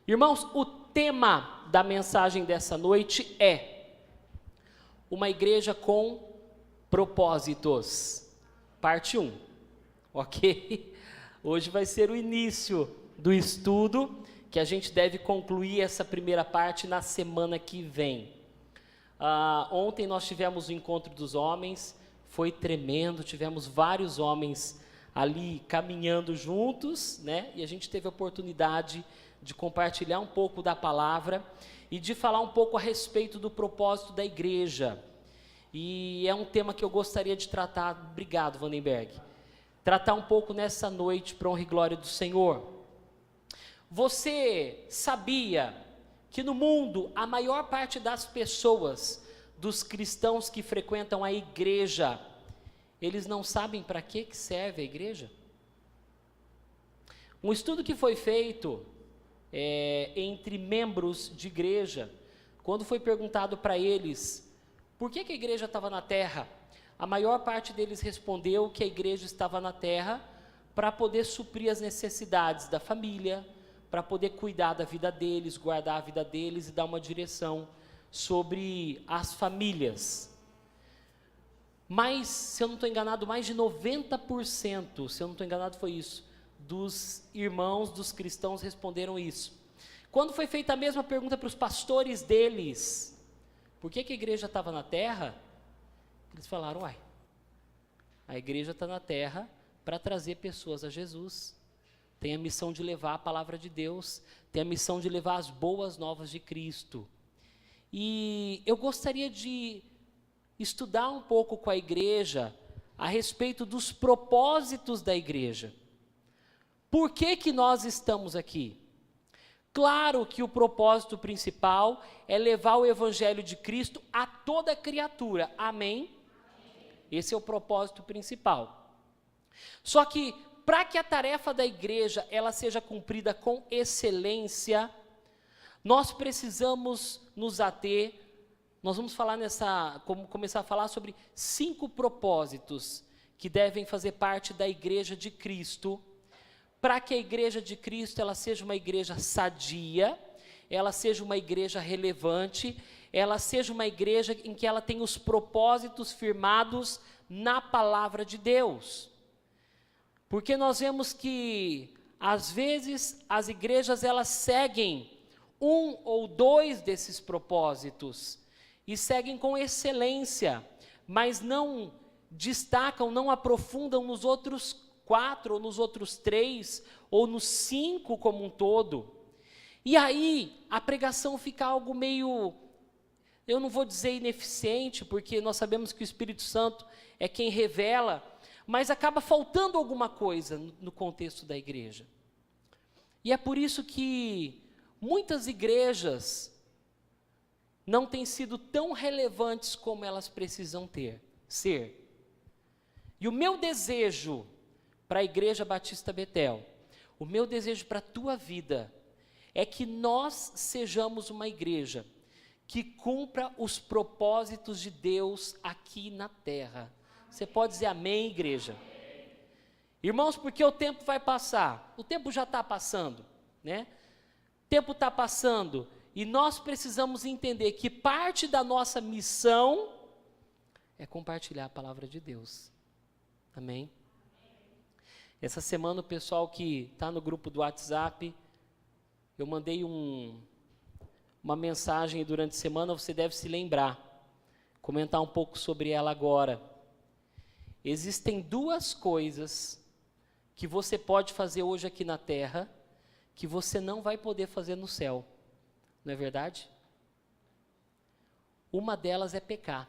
Irmãos, o tema da mensagem dessa noite é uma igreja com propósitos, parte 1, ok? Hoje vai ser o início do estudo, que a gente deve concluir essa primeira parte na semana que vem. Ontem nós tivemos o encontro dos homens, foi tremendo, tivemos vários homens ali caminhando juntos, né? E a gente teve a oportunidade de compartilhar um pouco da palavra e de falar um pouco a respeito do propósito da igreja. E é um tema que eu gostaria de tratar, obrigado Vandenberg, tratar um pouco nessa noite para honra e glória do Senhor. Você sabia que no mundo a maior parte das pessoas, dos cristãos que frequentam a igreja, eles não sabem para que serve a igreja? Um estudo que foi feito entre membros de igreja, quando foi perguntado para eles por que a igreja estava na terra, a maior parte deles respondeu que a igreja estava na terra para poder suprir as necessidades da família, para poder cuidar da vida deles, guardar a vida deles e dar uma direção sobre as famílias. Mas, se eu não estou enganado, mais de 90%, se eu não estou enganado foi isso, dos irmãos, dos cristãos responderam isso. Quando foi feita a mesma pergunta para os pastores deles, por que a igreja estava na terra? Eles falaram, a igreja está na terra para trazer pessoas a Jesus. Tem a missão de levar a palavra de Deus, tem a missão de levar as boas novas de Cristo. E eu gostaria de estudar um pouco com a igreja a respeito dos propósitos da igreja. Por que nós estamos aqui? Claro que o propósito principal é levar o evangelho de Cristo a toda criatura, amém? Esse é o propósito principal. Só que, para que a tarefa da igreja ela seja cumprida com excelência, nós precisamos nos ater, nós vamos falar começar a falar sobre 5 propósitos que devem fazer parte da igreja de Cristo, para que a igreja de Cristo ela seja uma igreja sadia, ela seja uma igreja relevante, ela seja uma igreja em que ela tenha os propósitos firmados na palavra de Deus. Porque nós vemos que, às vezes, as igrejas elas seguem 1 ou 2 desses propósitos, e seguem com excelência, mas não destacam, não aprofundam nos outros 4, ou nos outros 3, ou nos 5 como um todo. E aí, a pregação fica algo meio, eu não vou dizer ineficiente, porque nós sabemos que o Espírito Santo é quem revela, mas acaba faltando alguma coisa no contexto da igreja. E é por isso que muitas igrejas não têm sido tão relevantes como elas precisam ser. E o meu desejo para a Igreja Batista Betel, o meu desejo para a tua vida, é que nós sejamos uma igreja que cumpra os propósitos de Deus aqui na terra. Você pode dizer amém, igreja? Irmãos, porque o tempo vai passar, o tempo já está passando, né? O tempo está passando e nós precisamos entender que parte da nossa missão é compartilhar a palavra de Deus, amém? Essa semana o pessoal que está no grupo do WhatsApp, eu mandei uma mensagem durante a semana, você deve se lembrar, comentar um pouco sobre ela agora. Existem 2 coisas que você pode fazer hoje aqui na terra, que você não vai poder fazer no céu, não é verdade? Uma delas é pecar.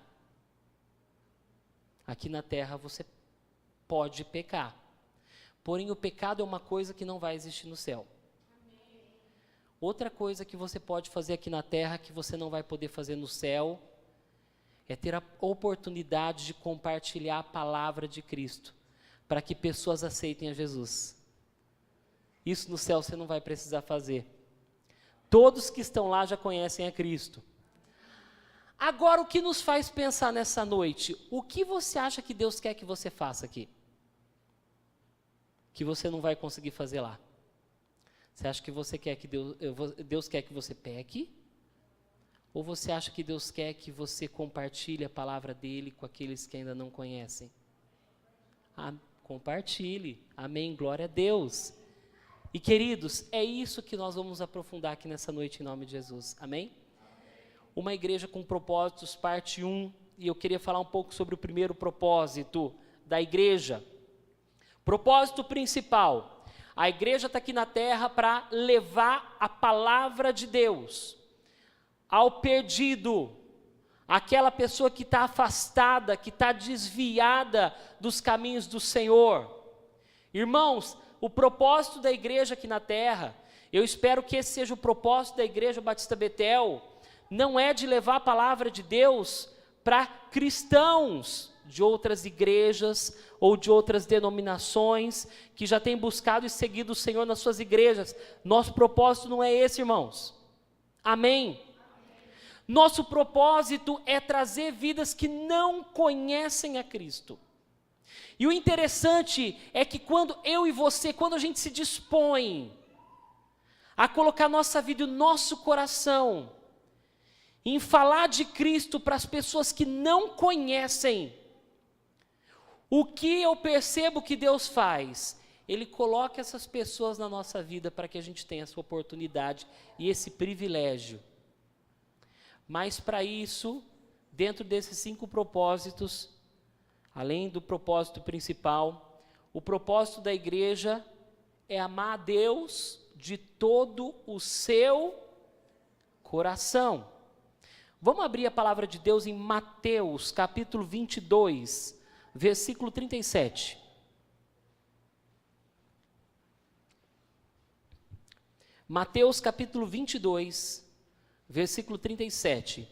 Aqui na terra você pode pecar, porém o pecado é uma coisa que não vai existir no céu. Outra coisa que você pode fazer aqui na terra, que você não vai poder fazer no céu, é ter a oportunidade de compartilhar a palavra de Cristo, para que pessoas aceitem a Jesus. Isso no céu você não vai precisar fazer. Todos que estão lá já conhecem a Cristo. Agora, o que nos faz pensar nessa noite? O que você acha que Deus quer que você faça aqui? Que você não vai conseguir fazer lá. Você acha que você quer que Deus quer que você peque? Ou você acha que Deus quer que você compartilhe a palavra dele com aqueles que ainda não conhecem? Compartilhe. Amém. Glória a Deus. E queridos, é isso que nós vamos aprofundar aqui nessa noite em nome de Jesus. Amém? Uma igreja com propósitos, parte 1. E eu queria falar um pouco sobre o primeiro propósito da igreja. Propósito principal. A igreja está aqui na terra para levar a palavra de Deus ao perdido, aquela pessoa que está afastada, que está desviada dos caminhos do Senhor. Irmãos, o propósito da igreja aqui na terra, eu espero que esse seja o propósito da Igreja Batista Betel, não é de levar a palavra de Deus para cristãos de outras igrejas ou de outras denominações que já têm buscado e seguido o Senhor nas suas igrejas. Nosso propósito não é esse, irmãos. Amém? Nosso propósito é trazer vidas que não conhecem a Cristo. E o interessante é que quando eu e você, quando a gente se dispõe a colocar nossa vida e o nosso coração em falar de Cristo para as pessoas que não conhecem, o que eu percebo que Deus faz? Ele coloca essas pessoas na nossa vida para que a gente tenha essa oportunidade e esse privilégio. Mas para isso, dentro desses 5 propósitos, além do propósito principal, o propósito da igreja é amar a Deus de todo o seu coração. Vamos abrir a palavra de Deus em Mateus, capítulo 22, versículo 37. Mateus, capítulo 22, versículo 37.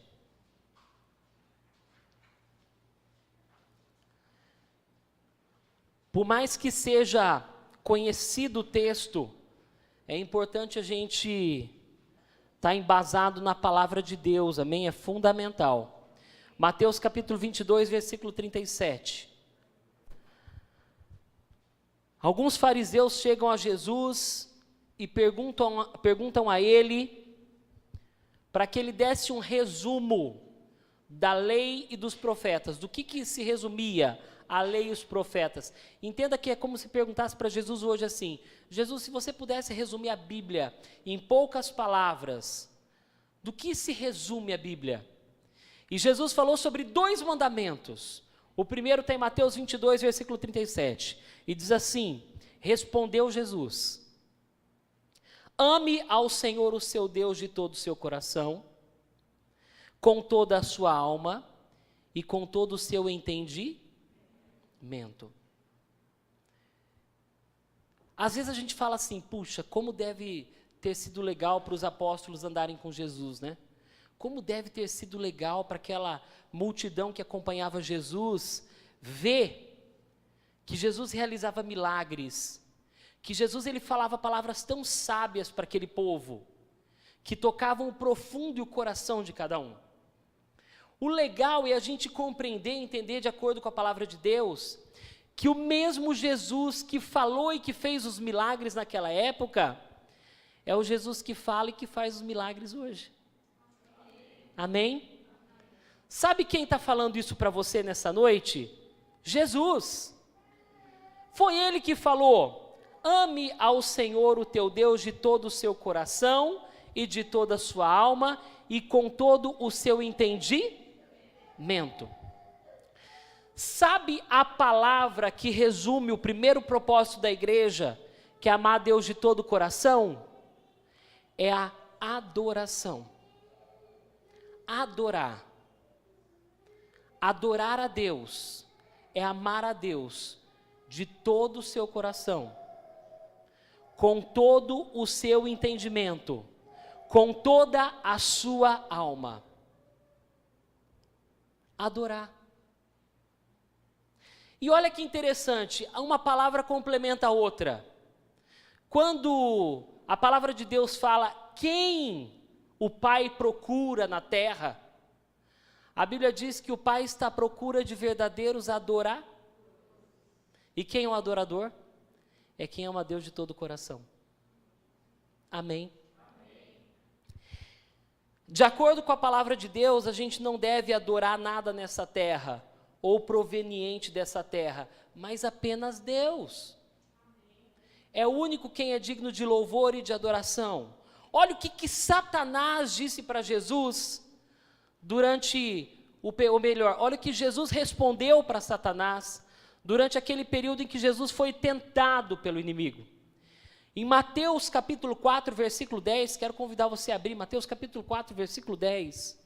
Por mais que seja conhecido o texto, é importante a gente estar embasado na palavra de Deus, amém? É fundamental. Mateus capítulo 22, versículo 37. Alguns fariseus chegam a Jesus e perguntam a ele para que ele desse um resumo da lei e dos profetas. Do que se resumia a lei e os profetas? Entenda que é como se perguntasse para Jesus hoje assim: Jesus, se você pudesse resumir a Bíblia em poucas palavras, do que se resume a Bíblia? E Jesus falou sobre 2 mandamentos. O primeiro está em Mateus 22, versículo 37, e diz assim: respondeu Jesus: ame ao Senhor o seu Deus de todo o seu coração, com toda a sua alma e com todo o seu entendimento. Às vezes a gente fala assim: puxa, como deve ter sido legal para os apóstolos andarem com Jesus, né? Como deve ter sido legal para aquela multidão que acompanhava Jesus, ver que Jesus realizava milagres, que Jesus ele falava palavras tão sábias para aquele povo, que tocavam o profundo e o coração de cada um. O legal é a gente compreender e entender, de acordo com a palavra de Deus, que o mesmo Jesus que falou e que fez os milagres naquela época, é o Jesus que fala e que faz os milagres hoje. Amém? Sabe quem está falando isso para você nessa noite? Jesus. Foi Ele que falou: ame ao Senhor o teu Deus de todo o seu coração e de toda a sua alma e com todo o seu entendimento. Sabe a palavra que resume o primeiro propósito da igreja, que é amar a Deus de todo o coração? É a adoração. Adorar. Adorar a Deus é amar a Deus de todo o seu coração, com todo o seu entendimento, com toda a sua alma. Adorar. E olha que interessante, uma palavra complementa a outra. Quando a palavra de Deus fala quem o Pai procura na terra, a Bíblia diz que o Pai está à procura de verdadeiros adorar. E quem é o adorador? É quem ama a Deus de todo o coração. Amém. De acordo com a palavra de Deus, a gente não deve adorar nada nessa terra, ou proveniente dessa terra, mas apenas Deus. É o único quem é digno de louvor e de adoração. Olha o que Satanás disse para Jesus olha o que Jesus respondeu para Satanás durante aquele período em que Jesus foi tentado pelo inimigo. Em Mateus capítulo 4, versículo 10, quero convidar você a abrir, Mateus capítulo 4, versículo 10.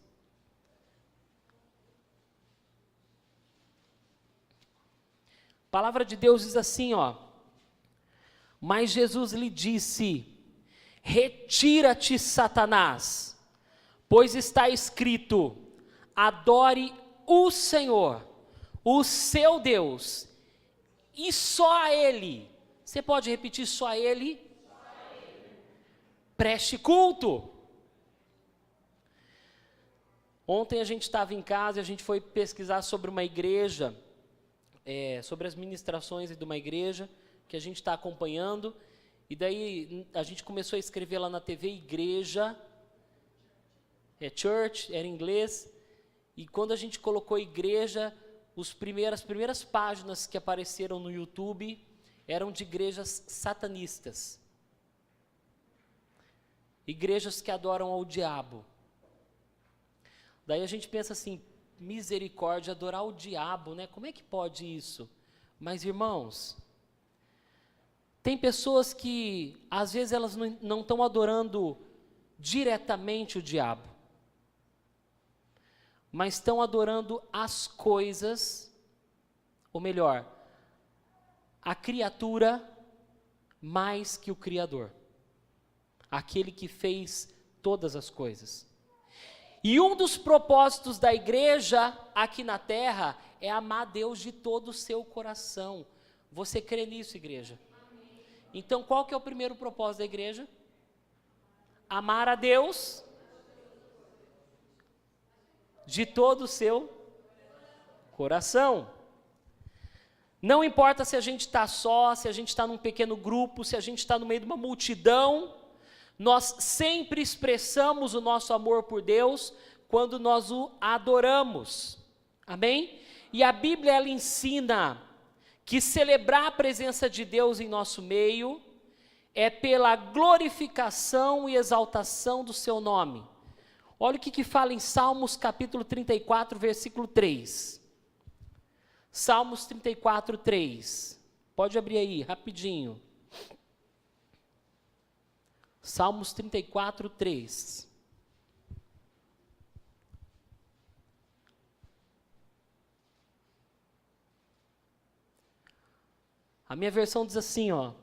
A palavra de Deus diz assim, ó: mas Jesus lhe disse: retira-te, Satanás, pois está escrito: adore o Senhor, o seu Deus, e só a Ele. Você pode repetir: só a Ele? Preste culto. Ontem a gente estava em casa e a gente foi pesquisar sobre uma igreja, sobre as ministrações de uma igreja que a gente está acompanhando, e daí a gente começou a escrever lá na TV igreja, church, era em inglês, e quando a gente colocou igreja, as primeiras páginas que apareceram no YouTube eram de igrejas satanistas, igrejas que adoram ao diabo. Daí a gente pensa assim, misericórdia, adorar o diabo, né? Como é que pode isso? Mas irmãos, tem pessoas que às vezes elas não estão adorando diretamente o diabo, mas estão adorando as coisas, ou melhor, a criatura mais que o Criador, aquele que fez todas as coisas. E um dos propósitos da igreja aqui na terra é amar Deus de todo o seu coração. Você crê nisso, igreja? Amém. Então, qual que é o primeiro propósito da igreja? Amar a Deus de todo o seu coração. Não importa se a gente está só, se a gente está num pequeno grupo, se a gente está no meio de uma multidão, nós sempre expressamos o nosso amor por Deus quando nós o adoramos. Amém? E a Bíblia, ela ensina que celebrar a presença de Deus em nosso meio é pela glorificação e exaltação do seu nome. Olha o que fala em Salmos capítulo 34, versículo 3. Salmos 34, 3. Pode abrir aí, rapidinho. Salmos 34, 3. A minha versão diz assim, ó: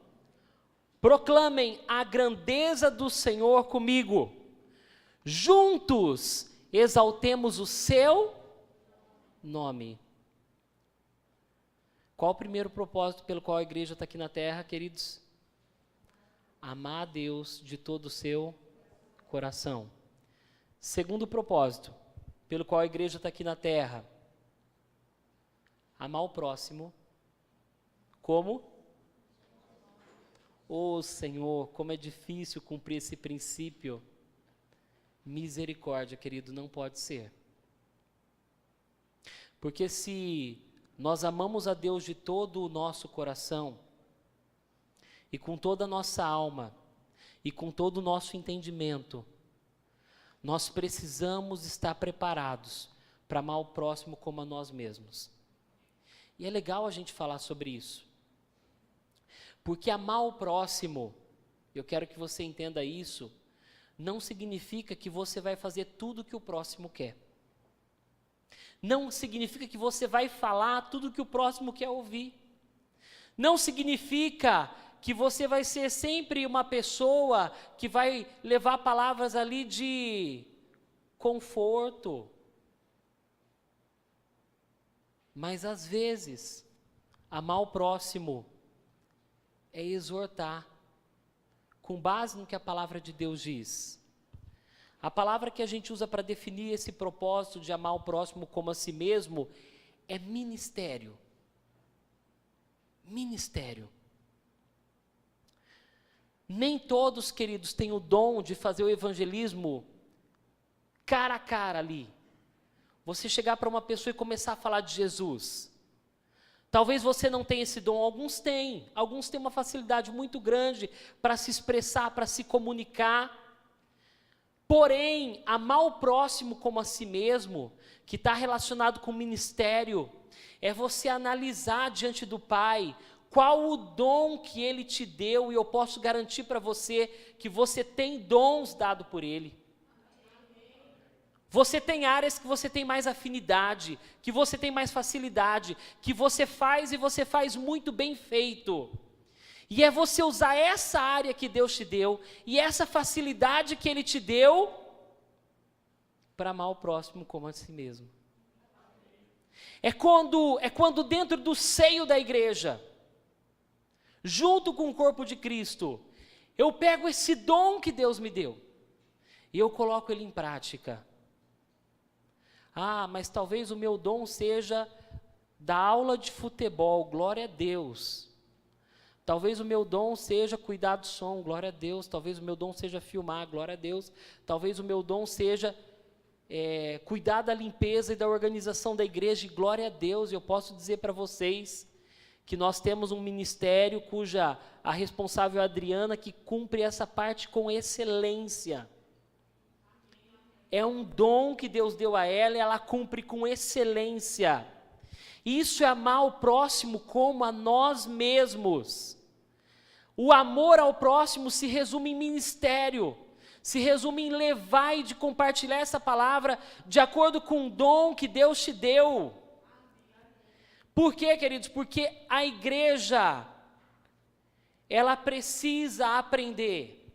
proclamem a grandeza do Senhor comigo, juntos exaltemos o seu nome. Qual o primeiro propósito pelo qual a igreja está aqui na terra, queridos? Amar a Deus de todo o seu coração. Segundo propósito pelo qual a igreja está aqui na terra: amar o próximo como? Oh Senhor, como é difícil cumprir esse princípio. Misericórdia, querido, não pode ser. Porque se nós amamos a Deus de todo o nosso coração, e com toda a nossa alma, e com todo o nosso entendimento, nós precisamos estar preparados para amar o próximo como a nós mesmos. E é legal a gente falar sobre isso, porque amar o próximo, eu quero que você entenda isso, não significa que você vai fazer tudo que o próximo quer. Não significa que você vai falar tudo que o próximo quer ouvir. Não significa que você vai ser sempre uma pessoa que vai levar palavras ali de conforto. Mas às vezes, amar o próximo é exortar, com base no que a palavra de Deus diz. A palavra que a gente usa para definir esse propósito de amar o próximo como a si mesmo é ministério. Ministério. Nem todos, queridos, têm o dom de fazer o evangelismo cara a cara ali. Você chegar para uma pessoa e começar a falar de Jesus. Talvez você não tenha esse dom, alguns têm uma facilidade muito grande para se expressar, para se comunicar. Porém, amar o próximo como a si mesmo, que está relacionado com o ministério, é você analisar diante do Pai qual o dom que Ele te deu, e eu posso garantir para você que você tem dons dados por Ele. Você tem áreas que você tem mais afinidade, que você tem mais facilidade, que você faz e você faz muito bem feito. E é você usar essa área que Deus te deu e essa facilidade que Ele te deu para amar o próximo como a si mesmo. É quando dentro do seio da igreja, junto com o corpo de Cristo, eu pego esse dom que Deus me deu e eu coloco ele em prática. Ah, mas talvez o meu dom seja da aula de futebol, glória a Deus. Talvez o meu dom seja cuidar do som, glória a Deus. Talvez o meu dom seja filmar, glória a Deus. Talvez o meu dom seja cuidar da limpeza e da organização da igreja, e glória a Deus. Eu posso dizer para vocês que nós temos um ministério cuja a responsável é a Adriana, que cumpre essa parte com excelência. É um dom que Deus deu a ela e ela cumpre com excelência. Isso é amar o próximo como a nós mesmos. O amor ao próximo se resume em ministério, se resume em levar e de compartilhar essa palavra de acordo com o dom que Deus te deu. Por quê, queridos? Porque a igreja, ela precisa aprender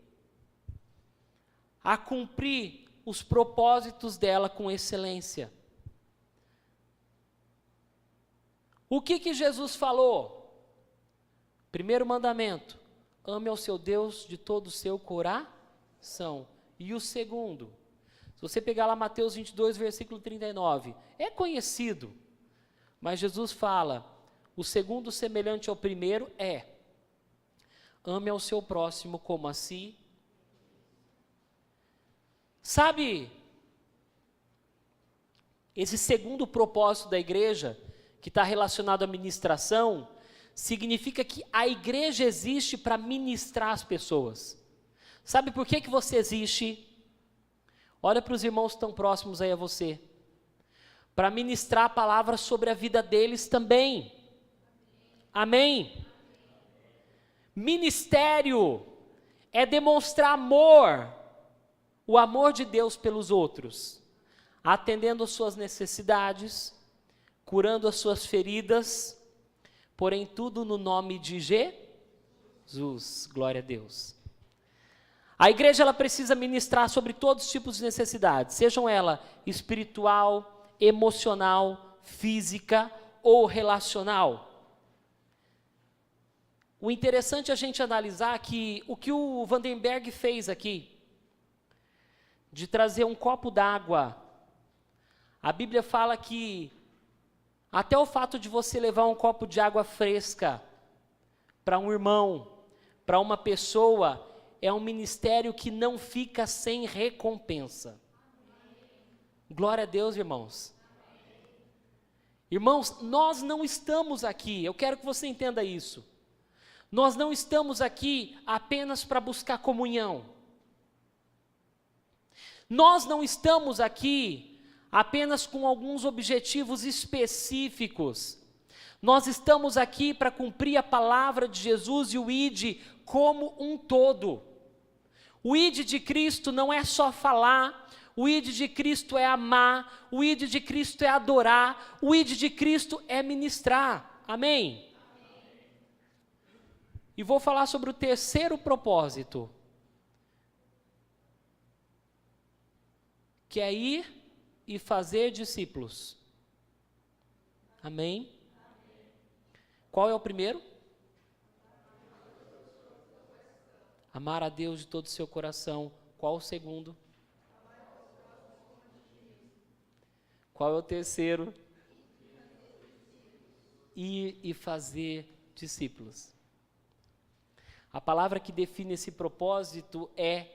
a cumprir os propósitos dela com excelência. O que Jesus falou? Primeiro mandamento: ame ao seu Deus de todo o seu coração. E o segundo, se você pegar lá Mateus 22, versículo 39, é conhecido, mas Jesus fala, o segundo semelhante ao primeiro é: ame ao seu próximo como a si. Sabe, esse segundo propósito da igreja, que está relacionado à ministração, significa que a igreja existe para ministrar as pessoas. Sabe por que você existe? Olha para os irmãos que estão próximos aí a você. Para ministrar a palavra sobre a vida deles também. Amém? Ministério é demonstrar amor, o amor de Deus pelos outros, atendendo às suas necessidades, curando as suas feridas, porém tudo no nome de Jesus, glória a Deus. A igreja, ela precisa ministrar sobre todos os tipos de necessidades, sejam elas espiritual, emocional, física ou relacional. O interessante é a gente analisar que o que o Vandenberg fez aqui, de trazer um copo d'água, a Bíblia fala que até o fato de você levar um copo de água fresca para um irmão, para uma pessoa, é um ministério que não fica sem recompensa. Glória a Deus, irmãos. Irmãos, nós não estamos aqui, eu quero que você entenda isso. Nós não estamos aqui apenas para buscar comunhão. Nós não estamos aqui apenas com alguns objetivos específicos. Nós estamos aqui para cumprir a palavra de Jesus e o ID como um todo. O ID de Cristo não é só falar, o ID de Cristo é amar, o ID de Cristo é adorar, o ID de Cristo é ministrar. Amém? E vou falar sobre o terceiro propósito, que é ir e fazer discípulos. Amém? Qual é o primeiro? Amar a Deus de todo o seu coração. Qual o segundo? Qual é o terceiro? Ir e fazer discípulos. A palavra que define esse propósito é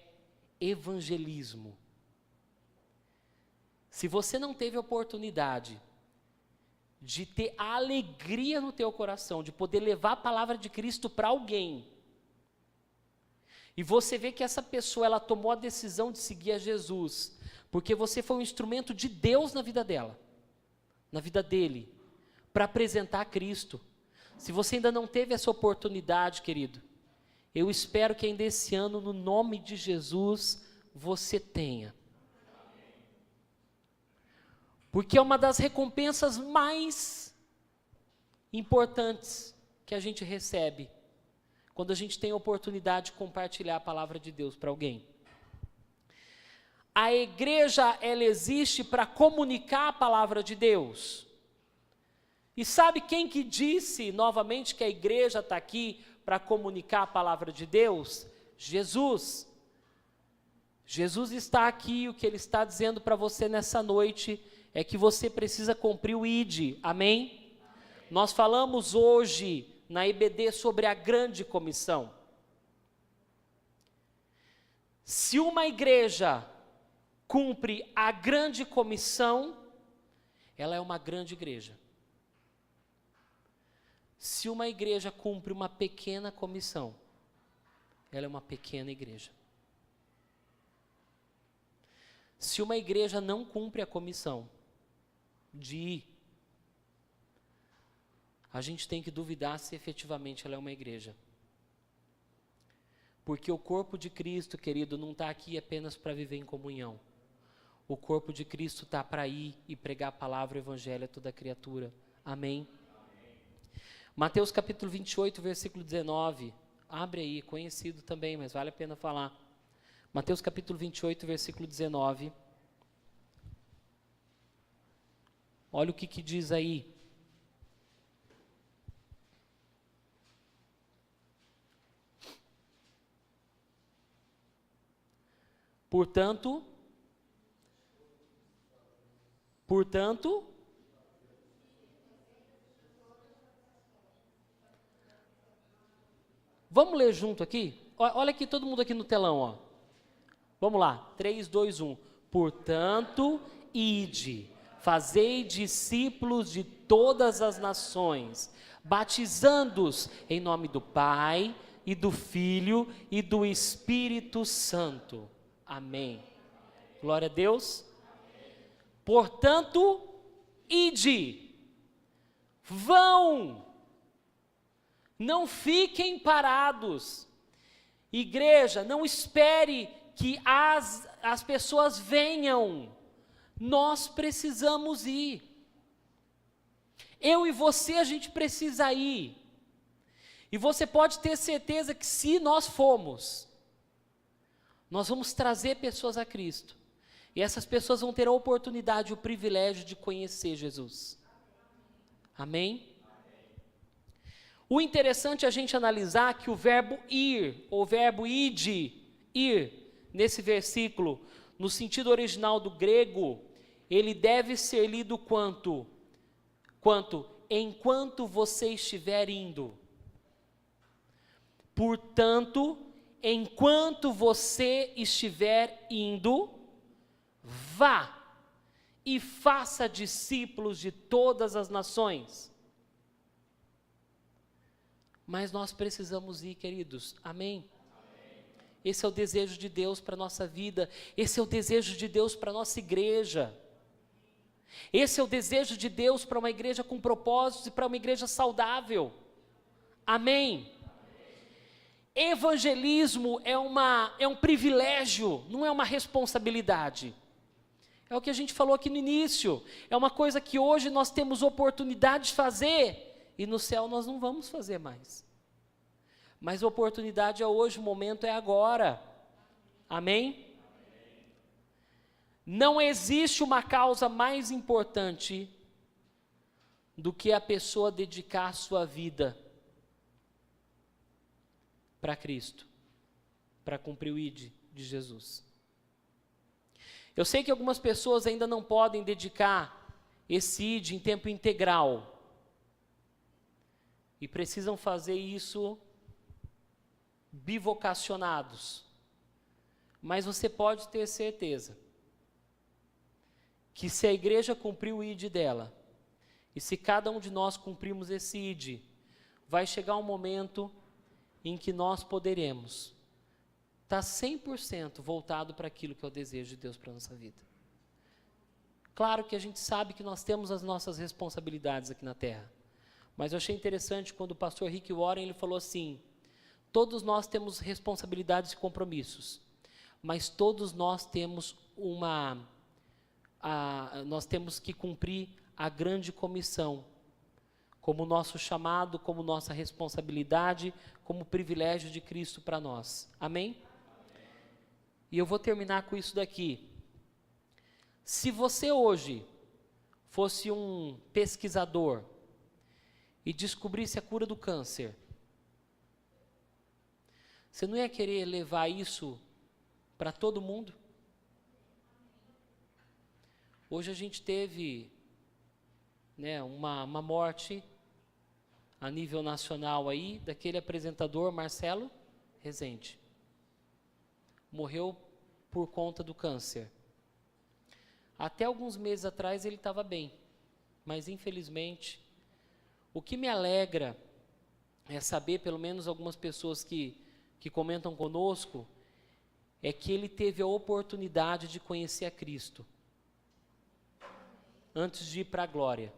evangelismo. Se você não teve a oportunidade de ter a alegria no teu coração, de poder levar a palavra de Cristo para alguém, e você vê que essa pessoa, ela tomou a decisão de seguir a Jesus, porque você foi um instrumento de Deus na vida dela, na vida dele, para apresentar Cristo. Se você ainda não teve essa oportunidade, querido, eu espero que ainda esse ano, no nome de Jesus, você tenha. Porque é uma das recompensas mais importantes que a gente recebe, quando a gente tem a oportunidade de compartilhar a palavra de Deus para alguém. A igreja, ela existe para comunicar a palavra de Deus. E sabe quem que disse novamente que a igreja está aqui para comunicar a palavra de Deus? Jesus. Jesus está aqui, o que Ele está dizendo para você nessa noite é que você precisa cumprir o ID, amém? Nós falamos hoje na IBD sobre a grande comissão. Se uma igreja cumpre a grande comissão, ela é uma grande igreja. Se uma igreja cumpre uma pequena comissão, ela é uma pequena igreja. Se uma igreja não cumpre a comissão de ir, a gente tem que duvidar se efetivamente ela é uma igreja. Porque o corpo de Cristo, querido, não está aqui apenas para viver em comunhão. O corpo de Cristo está para ir e pregar a palavra, o evangelho a toda criatura. Amém? Mateus capítulo 28, versículo 19. Abre aí, conhecido também, mas vale a pena falar. Mateus capítulo 28, versículo 19. Olha o que diz aí. Portanto, vamos ler junto aqui? Olha aqui, todo mundo aqui no telão, ó. Vamos lá, 3, 2, 1. Portanto, ide, fazei discípulos de todas as nações, batizando-os em nome do Pai, e do Filho, e do Espírito Santo. Amém. Glória a Deus. Portanto, ide, vão, não fiquem parados. Igreja, não espere que as pessoas venham, nós precisamos ir. Eu e você, a gente precisa ir. E você pode ter certeza que se nós formos, nós vamos trazer pessoas a Cristo. E essas pessoas vão ter a oportunidade, o privilégio de conhecer Jesus. Amém? O interessante é a gente analisar que o verbo ir, ou verbo ide, ir, nesse versículo, no sentido original do grego, ele deve ser lido quanto enquanto você estiver indo. Portanto, enquanto você estiver indo, vá e faça discípulos de todas as nações. Mas nós precisamos ir, queridos. Amém? Amém. Esse é o desejo de Deus para a nossa vida. Esse é o desejo de Deus para a nossa igreja. Esse é o desejo de Deus para uma igreja com propósitos e para uma igreja saudável. Amém? Evangelismo é um privilégio, não é uma responsabilidade. É o que a gente falou aqui no início. É uma coisa que hoje nós temos oportunidade de fazer e no céu nós não vamos fazer mais. Mas a oportunidade é hoje, o momento é agora. Amém? Não existe uma causa mais importante do que a pessoa dedicar a sua vida para Cristo, para cumprir o ID de Jesus. Eu sei que algumas pessoas ainda não podem dedicar esse ID em tempo integral, e precisam fazer isso bivocacionados, mas você pode ter certeza que se a igreja cumprir o ID dela, e se cada um de nós cumprirmos esse ID, vai chegar um momento em que nós poderemos estar 100% voltado para aquilo que é o desejo de Deus para a nossa vida. Claro que a gente sabe que nós temos as nossas responsabilidades aqui na Terra, mas eu achei interessante quando o pastor Rick Warren ele falou assim, todos nós temos responsabilidades e compromissos, mas todos nós temos nós temos que cumprir a grande comissão, como nosso chamado, como nossa responsabilidade, como privilégio de Cristo para nós. Amém? E eu vou terminar com isso daqui. Se você hoje fosse um pesquisador e descobrisse a cura do câncer, você não ia querer levar isso para todo mundo? Hoje a gente teve, né, uma morte a nível nacional aí, daquele apresentador Marcelo Rezende. Morreu por conta do câncer. Até alguns meses atrás ele estava bem, mas infelizmente, o que me alegra é saber, pelo menos algumas pessoas que comentam conosco, é que ele teve a oportunidade de conhecer a Cristo, antes de ir para a glória.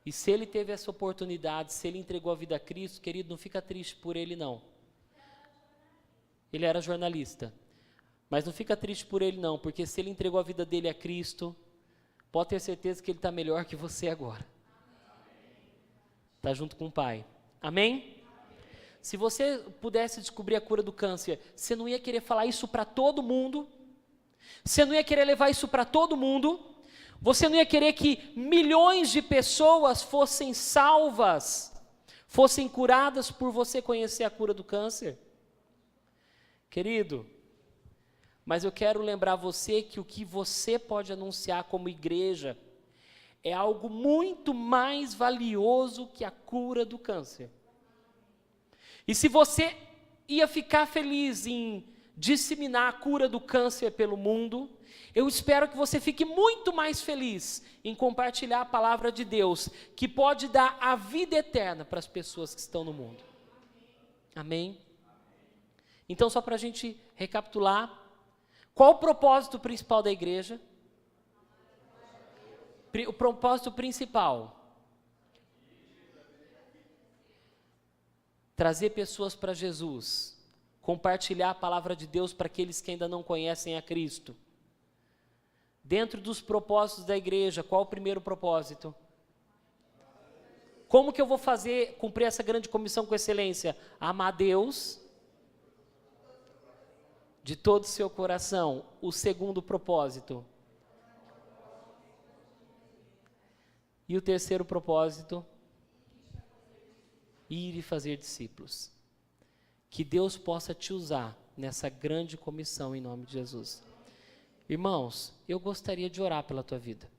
E se ele teve essa oportunidade, se ele entregou a vida a Cristo, querido, não fica triste por ele não. Ele era jornalista. Mas não fica triste por ele não, porque se ele entregou a vida dele a Cristo, pode ter certeza que ele está melhor que você agora. Está junto com o Pai. Amém? Se você pudesse descobrir a cura do câncer, você não ia querer falar isso para todo mundo? Você não ia querer levar isso para todo mundo? Você não ia querer que milhões de pessoas fossem salvas, fossem curadas por você conhecer a cura do câncer? Querido, mas eu quero lembrar você que o que você pode anunciar como igreja é algo muito mais valioso que a cura do câncer. E se você ia ficar feliz em disseminar a cura do câncer pelo mundo, eu espero que você fique muito mais feliz em compartilhar a palavra de Deus, que pode dar a vida eterna para as pessoas que estão no mundo. Amém? Então, só para a gente recapitular, qual o propósito principal da igreja? O propósito principal: trazer pessoas para Jesus, compartilhar a palavra de Deus para aqueles que ainda não conhecem a Cristo. Dentro dos propósitos da igreja, qual o primeiro propósito? Como que eu vou cumprir essa grande comissão com excelência? Amar Deus de todo o seu coração. O segundo propósito. E o terceiro propósito? Ir e fazer discípulos. Que Deus possa te usar nessa grande comissão em nome de Jesus. Irmãos, eu gostaria de orar pela tua vida.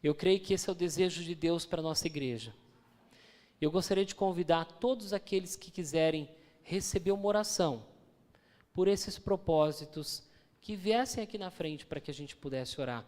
Eu creio que esse é o desejo de Deus para a nossa igreja. Eu gostaria de convidar todos aqueles que quiserem receber uma oração por esses propósitos, que viessem aqui na frente para que a gente pudesse orar.